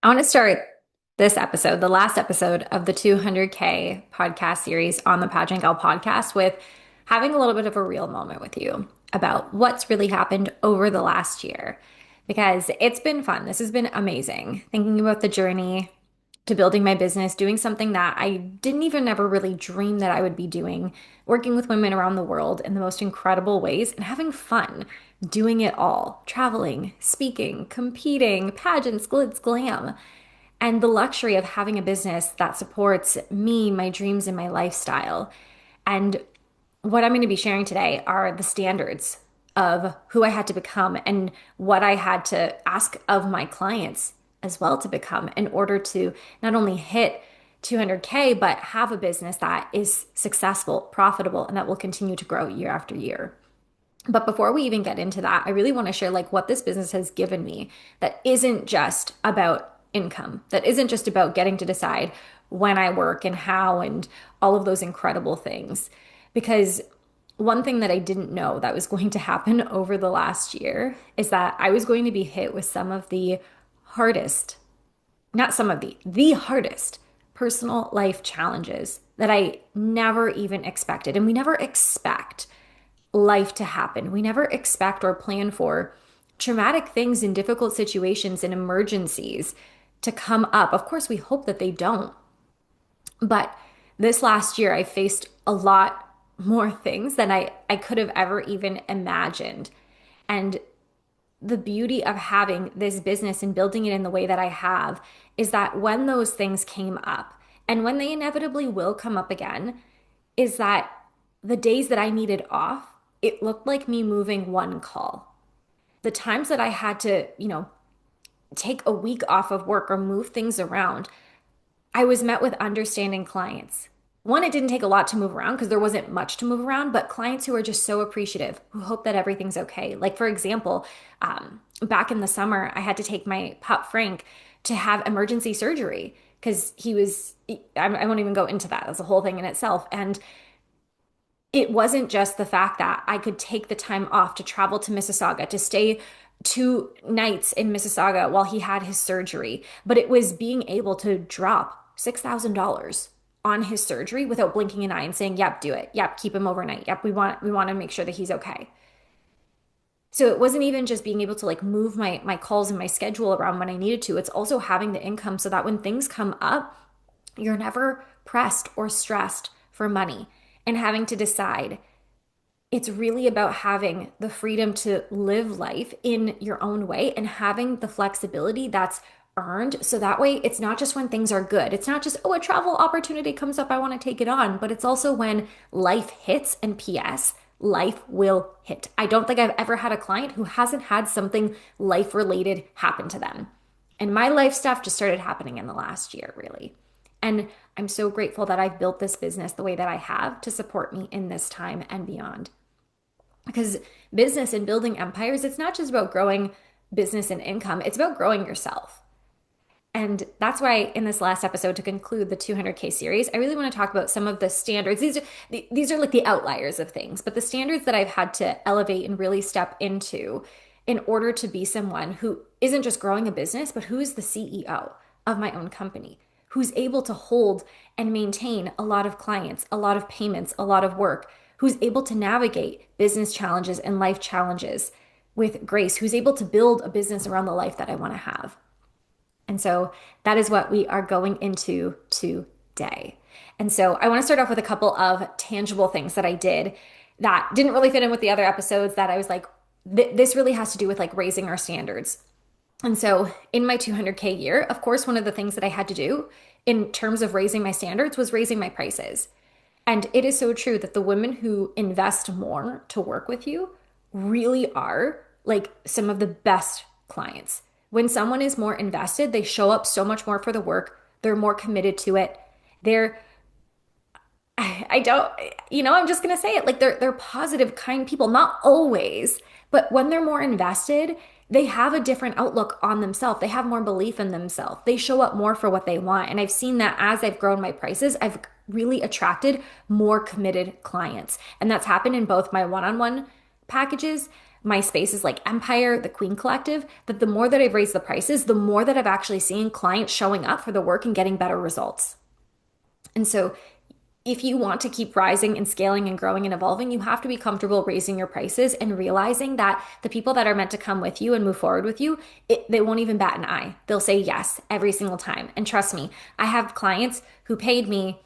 I want to start this episode, the last episode of the 200K podcast series on the Pageant Gal podcast, with having a little bit of a real moment with you about what's really happened over the last year. Because it's been fun. This has been amazing. Thinking about the journey to building my business, doing something that I didn't even ever really dream that I would be doing, working with women around the world in the most incredible ways and having fun doing it all, traveling, speaking, competing, pageants, glitz, glam, and the luxury of having a business that supports me, my dreams, and my lifestyle. And what I'm going to be sharing today are the standards of who I had to become and what I had to ask of my clients as well to become in order to not only hit 200K, but have a business that is successful, profitable, and that will continue to grow year after year. But before we even get into that, I really want to share like what this business has given me that isn't just about income, that isn't just about getting to decide when I work and how and all of those incredible things. Because one thing that I didn't know that was going to happen over the last year is that I was going to be hit with some of the hardest, not some of the hardest personal life challenges that I never even expected. And we never expect life to happen. We never expect or plan for traumatic things in difficult situations and emergencies to come up. Of course, we hope that they don't. But this last year, I faced a lot more things than I could have ever even imagined. And the beauty of having this business and building it in the way that I have is that when those things came up, and when they inevitably will come up again, is that the days that I needed off, it looked like me moving one call. The times that I had to, take a week off of work or move things around, I was met with understanding clients. One, it didn't take a lot to move around because there wasn't much to move around, but clients who are just so appreciative, who hope that everything's okay. Like, for example, back in the summer, I had to take my pup Frank to have emergency surgery because I won't even go into that. That's a whole thing in itself. And it wasn't just the fact that I could take the time off to travel to Mississauga, to stay 2 nights in Mississauga while he had his surgery, but it was being able to drop $6,000 on his surgery without blinking an eye and saying, "Yep, do it. Yep, keep him overnight. Yep, we want to make sure that he's okay." So it wasn't even just being able to like move my calls and my schedule around when I needed to. It's also having the income so that when things come up, you're never pressed or stressed for money and having to decide. It's really about having the freedom to live life in your own way and having the flexibility that's earned. So that way, it's not just when things are good. It's not just, oh, a travel opportunity comes up, I want to take it on, but it's also when life hits and PS, life will hit. I don't think I've ever had a client who hasn't had something life related happen to them. And my life stuff just started happening in the last year, really. And I'm so grateful that I've built this business the way that I have to support me in this time and beyond. Because business and building empires, it's not just about growing business and income, it's about growing yourself. And that's why in this last episode, to conclude the 200K series, I really want to talk about some of the standards. These are like the outliers of things, but the standards that I've had to elevate and really step into in order to be someone who isn't just growing a business, but who is the CEO of my own company, who's able to hold and maintain a lot of clients, a lot of payments, a lot of work, who's able to navigate business challenges and life challenges with grace, who's able to build a business around the life that I want to have. And so that is what we are going into today. And so I want to start off with a couple of tangible things that I did that didn't really fit in with the other episodes that I was like, this really has to do with like raising our standards. And so in my 200K year, of course, one of the things that I had to do in terms of raising my standards was raising my prices. And it is so true that the women who invest more to work with you really are like some of the best clients. When someone is more invested, they show up so much more for the work. They're more committed to it. They're, I don't, I'm just gonna say it. Like they're positive, kind people, not always, but when they're more invested, they have a different outlook on themselves. They have more belief in themselves. They show up more for what they want. And I've seen that as I've grown my prices, I've really attracted more committed clients. And that's happened in both my one-on-one packages, my spaces like Empire, the Queen Collective, that the more that I've raised the prices, the more that I've actually seen clients showing up for the work and getting better results. And so if you want to keep rising and scaling and growing and evolving, you have to be comfortable raising your prices and realizing that the people that are meant to come with you and move forward with you, they won't even bat an eye. They'll say yes every single time. And trust me, I have clients who paid me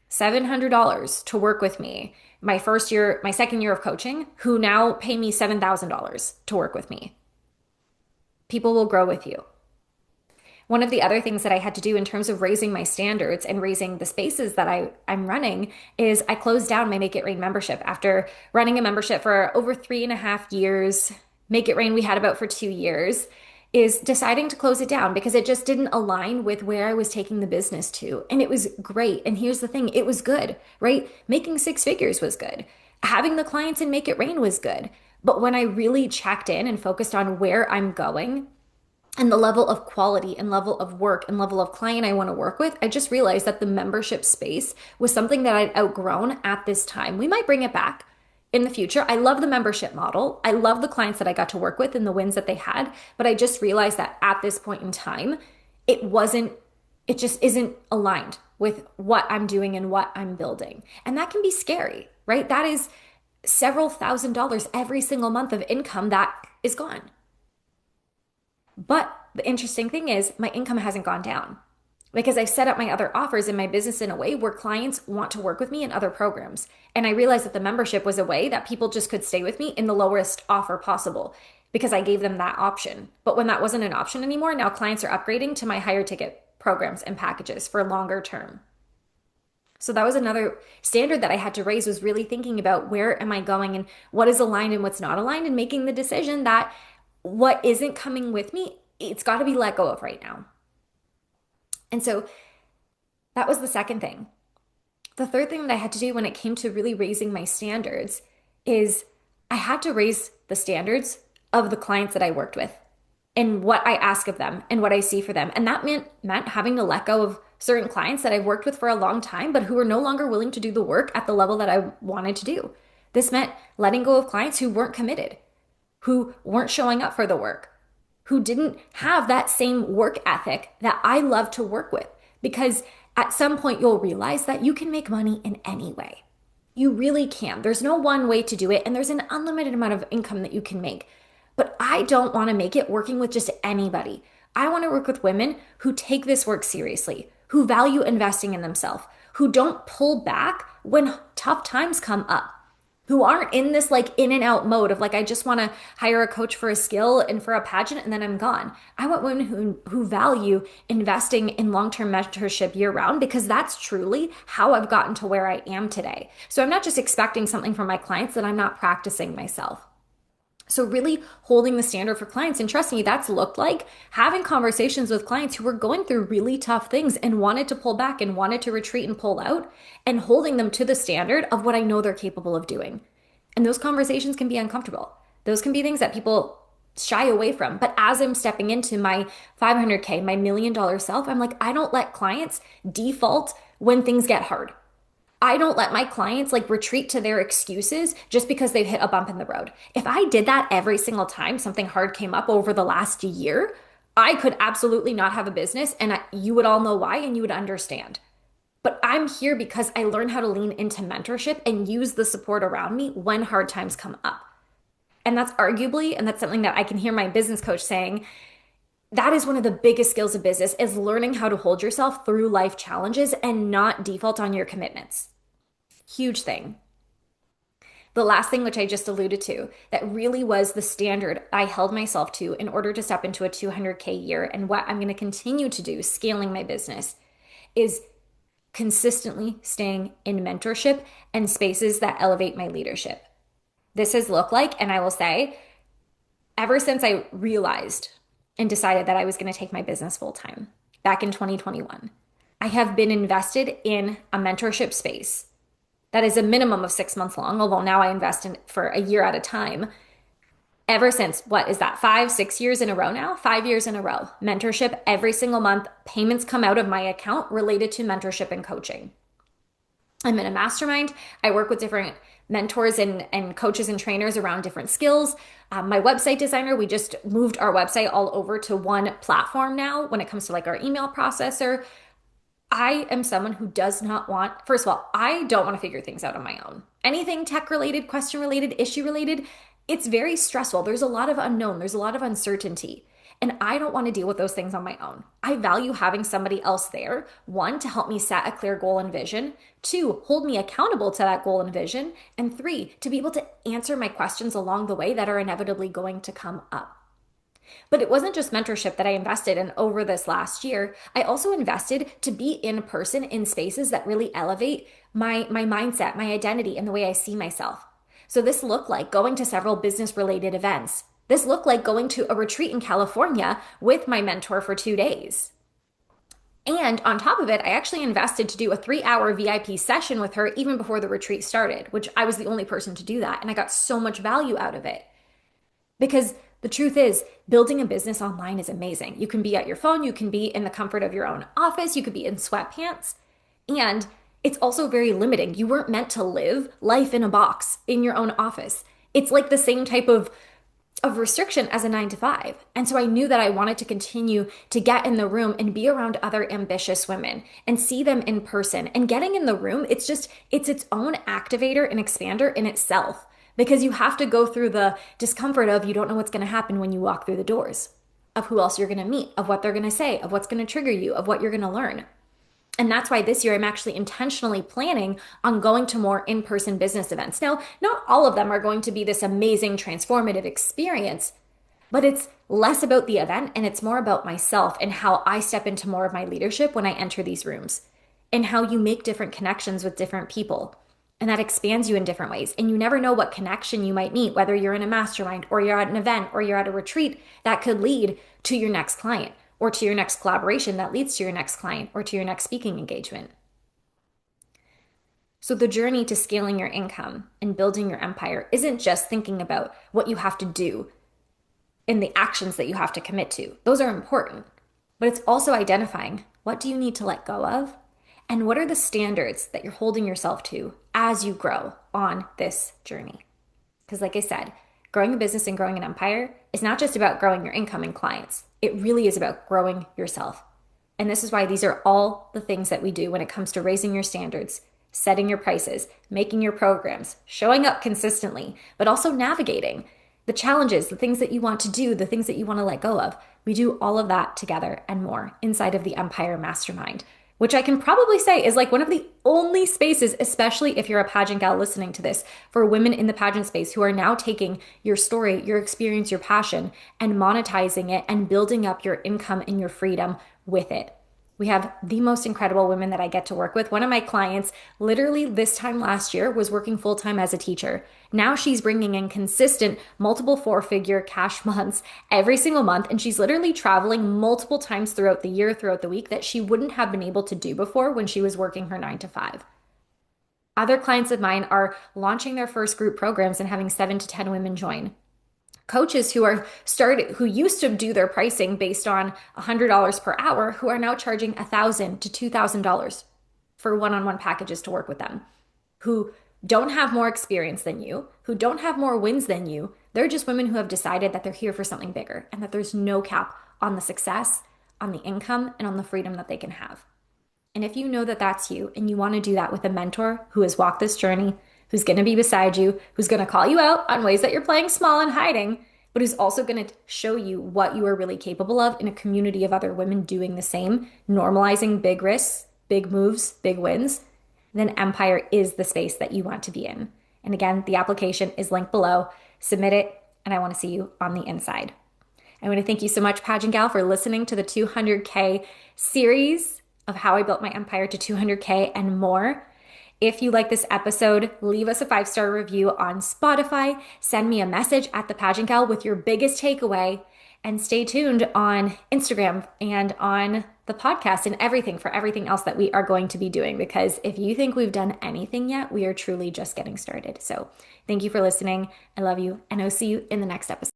$700 to work with me my second year of coaching, who now pay me $7,000 to work with me. People will grow with you. One of the other things that I had to do in terms of raising my standards and raising the spaces that I'm running is I closed down my Make It Rain membership after running a membership for over 3.5 years. Make It Rain we had about for 2 years, is deciding to close it down because it just didn't align with where I was taking the business to. And it was great. And here's the thing, it was good, right? Making six figures was good. Having the clients in Make It Rain was good. But when I really checked in and focused on where I'm going, and the level of quality and level of work and level of client I want to work with, I just realized that the membership space was something that I'd outgrown at this time. We might bring it back in the future. I love the membership model. I love the clients that I got to work with and the wins that they had, but I just realized that at this point in time, it just isn't aligned with what I'm doing and what I'm building. And that can be scary, right? That is several $1,000s every single month of income that is gone. But the interesting thing is, my income hasn't gone down because I've set up my other offers in my business in a way where clients want to work with me in other programs. And I realized that the membership was a way that people just could stay with me in the lowest offer possible because I gave them that option. But when that wasn't an option anymore, now clients are upgrading to my higher ticket programs and packages for longer term. So that was another standard that I had to raise, was really thinking about where am I going and what is aligned and what's not aligned, and making the decision that what isn't coming with me, it's got to be let go of right now. And so that was the second thing. The third thing that I had to do when it came to really raising my standards is I had to raise the standards of the clients that I worked with and what I ask of them and what I see for them. And that meant having to let go of certain clients that I've worked with for a long time, but who were no longer willing to do the work at the level that I wanted to do. This meant letting go of clients who weren't committed, who weren't showing up for the work, who didn't have that same work ethic that I love to work with. Because at some point you'll realize that you can make money in any way. You really can. There's no one way to do it, and there's an unlimited amount of income that you can make. But I don't want to make it working with just anybody. I want to work with women who take this work seriously, who value investing in themselves, who don't pull back when tough times come up, who aren't in this like in and out mode of like, I just want to hire a coach for a skill and for a pageant and then I'm gone. I want women who value investing in long-term mentorship year round, because that's truly how I've gotten to where I am today. So I'm not just expecting something from my clients that I'm not practicing myself. So really holding the standard for clients, and trust me, that's looked like having conversations with clients who were going through really tough things and wanted to pull back and wanted to retreat and pull out, and holding them to the standard of what I know they're capable of doing. And those conversations can be uncomfortable. Those can be things that people shy away from. But as I'm stepping into my 500K, my $1 million self, I'm like, I don't let clients default when things get hard. I don't let my clients like retreat to their excuses just because they've hit a bump in the road. If I did that every single time something hard came up over the last year, I could absolutely not have a business, and you would all know why and you would understand. But I'm here because I learned how to lean into mentorship and use the support around me when hard times come up. And that's arguably, and that's something that I can hear my business coach saying, that is one of the biggest skills of business, is learning how to hold yourself through life challenges and not default on your commitments. Huge thing. The last thing, which I just alluded to, that really was the standard I held myself to in order to step into a 200K year, and what I'm going to continue to do scaling my business, is consistently staying in mentorship and spaces that elevate my leadership. This has looked like, and I will say, ever since I realized and decided that I was going to take my business full time back in 2021, I have been invested in a mentorship space that is a minimum of 6 months long, although now I invest in for a year at a time. Ever since, what is that, 5, 6 years in a row now? 5 years in a row. Mentorship every single month. Payments come out of my account related to mentorship and coaching. I'm in a mastermind. I work with different mentors and coaches and trainers around different skills. My website designer, we just moved our website all over to one platform now when it comes to like our email processor. I am someone who does not want, first of all, I don't want to figure things out on my own. Anything tech related, question related, issue related, it's very stressful. There's a lot of unknown, there's a lot of uncertainty. And I don't want to deal with those things on my own. I value having somebody else there, one, to help me set a clear goal and vision, two, hold me accountable to that goal and vision, and three, to be able to answer my questions along the way that are inevitably going to come up. But it wasn't just mentorship that I invested in over this last year. I also invested to be in person in spaces that really elevate my mindset, my identity, and the way I see myself. So this looked like going to several business related events. This looked like going to a retreat in California with my mentor for 2 days. And on top of it, I actually invested to do a 3 hour VIP session with her even before the retreat started, which I was the only person to do that. And I got so much value out of it. Because the truth is, building a business online is amazing. You can be at your phone, you can be in the comfort of your own office, you could be in sweatpants. And it's also very limiting. You weren't meant to live life in a box in your own office. It's like the same type of restriction as a 9 to 5. And so I knew that I wanted to continue to get in the room and be around other ambitious women and see them in person. And getting in the room, it's its own activator and expander in itself, because you have to go through the discomfort of you don't know what's going to happen when you walk through the doors, of who else you're going to meet, of what they're going to say, of what's going to trigger you, of what you're going to learn. And that's why this year I'm actually intentionally planning on going to more in person business events. Now, not all of them are going to be this amazing transformative experience, but it's less about the event and it's more about myself and how I step into more of my leadership when I enter these rooms, and how you make different connections with different people. And that expands you in different ways. And you never know what connection you might meet, whether you're in a mastermind or you're at an event or you're at a retreat that could lead to your next client, or to your next collaboration that leads to your next client, or to your next speaking engagement. So the journey to scaling your income and building your empire isn't just thinking about what you have to do and the actions that you have to commit to. Those are important, but it's also identifying what do you need to let go of, and what are the standards that you're holding yourself to as you grow on this journey. Because like I said, growing a business and growing an empire is not just about growing your income and clients. It really is about growing yourself. And this is why these are all the things that we do when it comes to raising your standards, setting your prices, making your programs, showing up consistently, but also navigating the challenges, the things that you want to do, the things that you want to let go of. We do all of that together and more inside of the Empire Mastermind, which I can probably say is like one of the only spaces, especially if you're a pageant gal listening to this, for women in the pageant space who are now taking your story, your experience, your passion, and monetizing it and building up your income and your freedom with it. We have the most incredible women that I get to work with. One of my clients, literally this time last year, was working full time as a teacher. Now she's bringing in consistent multiple 4-figure cash months every single month. And she's literally traveling multiple times throughout the year, throughout the week, that she wouldn't have been able to do before when she was working her 9 to 5. Other clients of mine are launching their first group programs and having 7 to 10 women join. Coaches who used to do their pricing based on $100 per hour, who are now charging $1,000 to $2,000 for one-on-one packages to work with them, who don't have more experience than you, who don't have more wins than you. They're just women who have decided that they're here for something bigger and that there's no cap on the success, on the income, and on the freedom that they can have. And if you know that that's you and you want to do that with a mentor who has walked this journey, who's going to be beside you, who's going to call you out on ways that you're playing small and hiding, but who's also going to show you what you are really capable of in a community of other women doing the same, normalizing big risks, big moves, big wins, then Empire is the space that you want to be in. And again, the application is linked below. Submit it, and I want to see you on the inside. I want to thank you so much, Pageant Gal, for listening to the 200K series of how I built my empire to 200K and more. If you like this episode, leave us a 5-star review on Spotify. Send me a message at the Pageant Gal with your biggest takeaway, and stay tuned on Instagram and on the podcast and everything for everything else that we are going to be doing. Because if you think we've done anything yet, we are truly just getting started. So thank you for listening. I love you, and I'll see you in the next episode.